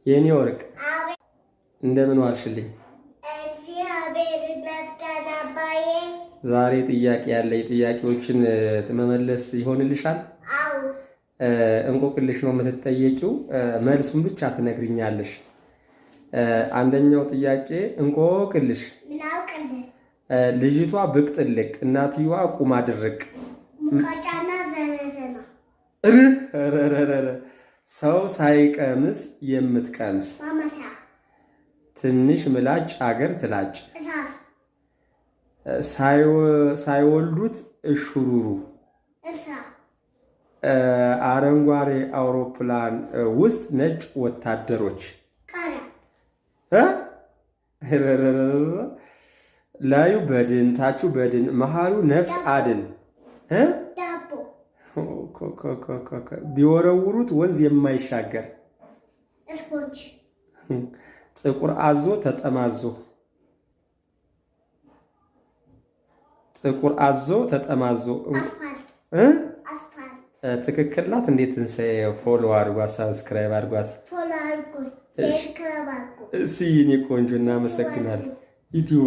የኔ ወርቅ እንደምን ዋልሽልኝ? ዛሬ ጥያቄ ያለኝ ጥያቄዎችን መመለስ ይሆንልሻል? አዎ። እንቆቅልሽ ነው የምትጠየቂው። መልሱን ብቻ ትነግሪኛለሽ። አንደኛው ጥያቄ እንቆቅልሽ። ምን አውቅልህ? ልጅቷ ብቅ ጥልቅ እናትየዋ ቁማ ድርቅ ሙቀጫና ዘነዘና ሰው ሳይቀምስ የምትቀምስ ማመታ ትንሽ ምላጭ አገር ትላጭ እሳት ሳይወልዱት እሹሩሩ እሳ አረንጓዴ አውሮፕላን ውስጥ ነጭ ወታደሮች ላዩ በድን ታቹ በድን መሃሉ ነፍስ አድን ዳቦ ቢወረውሩት ወንዝ የማይሻገር ስፖንጅ ጥቁር አዞ ተጠማዞ ጥቁር አዞ ተጠማዞ ትክክል ናት። እንዴት እንሰይ ፎሎ አድርጓት፣ ሰብስክራይብ አድርጓት። ፎሎ አድርጉ፣ ሰብስክራይብ አድርጉ። እሺ የኔ ቆንጆ እናመሰግናለን። ዩቲዩብ